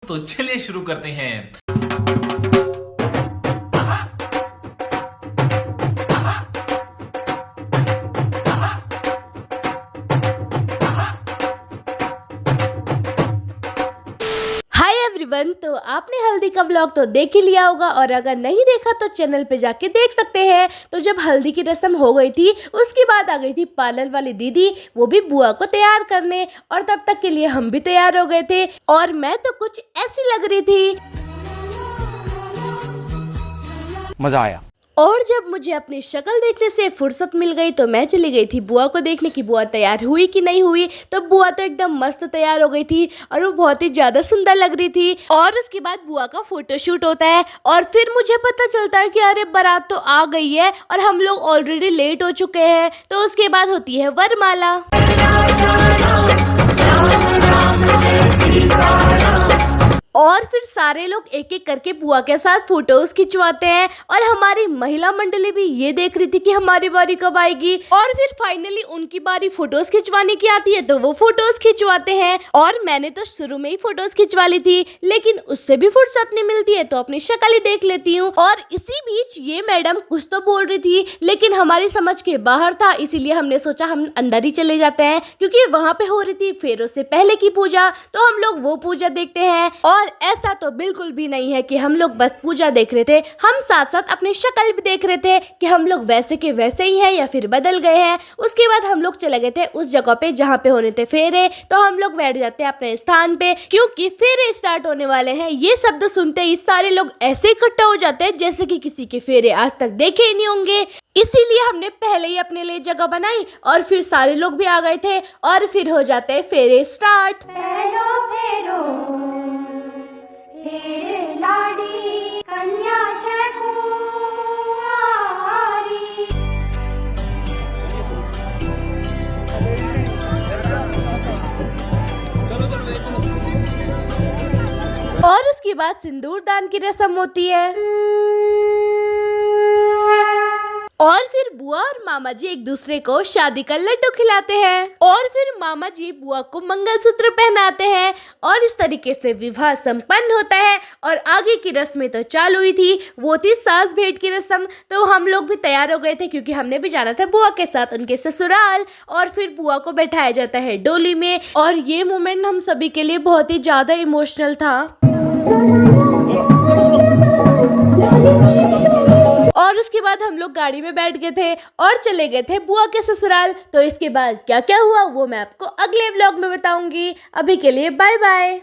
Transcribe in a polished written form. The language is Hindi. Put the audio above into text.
तो चलिए शुरू करते हैं। हाय एवरीवन, तो आपने हल्दी का व्लॉग तो देख ही लिया होगा और अगर नहीं देखा तो चैनल पे जाके देख सकते हैं। तो जब हल्दी की रस्म हो गई थी उसके बाद आ गई थी पार्लर वाली दीदी, वो भी बुआ को तैयार करने, और तब तक के लिए हम भी तैयार हो गए थे और मैं तो कुछ ऐसी लग रही थी। मजा आया। और जब मुझे अपनी शक्ल देखने से फुर्सत मिल गई तो मैं चली गई थी बुआ को देखने की बुआ तैयार हुई कि नहीं हुई। तो बुआ तो एकदम मस्त तैयार हो गई थी और वो बहुत ही ज़्यादा सुंदर लग रही थी। और उसके बाद बुआ का फोटोशूट होता है और फिर मुझे पता चलता है कि अरे बारात तो आ गई है और हम लोग ऑलरेडी लेट हो चुके हैं। तो उसके बाद होती है वरमाला। और फिर सारे लोग एक एक करके बुआ के साथ फोटोज खिंचवाते हैं और हमारी महिला मंडली भी ये देख रही थी कि हमारी बारी कब आएगी। और फिर फाइनली उनकी बारी फोटोज खिंचवाने की आती है तो वो फोटोज खिंचवाते हैं। और मैंने तो शुरू में ही फोटोज खिंचवा ली थी, लेकिन उससे भी फुर्सत नहीं मिलती है तो अपनी शक्ल ही देख लेती हूँ। और इसी बीच ये मैडम कुछ तो बोल रही थी लेकिन हमारी समझ के बाहर था, इसीलिए हमने सोचा हम अंदर ही चले जाते हैं क्योंकि वहां पे हो रही थी फेरों से पहले की पूजा, तो हम लोग वो पूजा देखते हैं। और ऐसा तो बिल्कुल भी नहीं है कि हम लोग बस पूजा देख रहे थे, हम साथ साथ अपनी शक्ल भी देख रहे थे कि हम लोग वैसे के वैसे ही हैं या फिर बदल गए हैं। उसके बाद हम लोग चले गए थे उस जगह पे जहाँ पे होने थे फेरे, तो हम लोग बैठ जाते हैं अपने स्थान पे क्योंकि फेरे स्टार्ट होने वाले हैं। ये शब्द सुनते ही सारे लोग ऐसे इकट्ठा हो जाते हैं जैसे कि किसी के फेरे आज तक देखे ही नहीं होंगे। इसीलिए हमने पहले ही अपने लिए जगह बनाई और फिर सारे लोग भी आ गए थे और फिर हो जाते हैं फेरे स्टार्ट। लाडी कन्या और उसके बाद सिंदूर दान की रस्म होती है और फिर बुआ और मामा जी एक दूसरे को शादी का लड्डू खिलाते हैं और फिर मामा जी बुआ को मंगलसूत्र पहनाते हैं और इस तरीके से विवाह संपन्न होता है। और आगे की रस्में तो चालू हुई थी, वो थी सास भेंट की रस्म। तो हम लोग भी तैयार हो गए थे क्योंकि हमने भी जाना था बुआ के साथ उनके ससुराल। और फिर बुआ को बैठाया जाता है डोली में और ये मोमेंट हम सभी के लिए बहुत ही ज्यादा इमोशनल था। और उसके बाद हम लोग गाड़ी में बैठ गए थे और चले गए थे बुआ के ससुराल। तो इसके बाद क्या क्या हुआ वो मैं आपको अगले व्लॉग में बताऊंगी। अभी के लिए बाय बाय।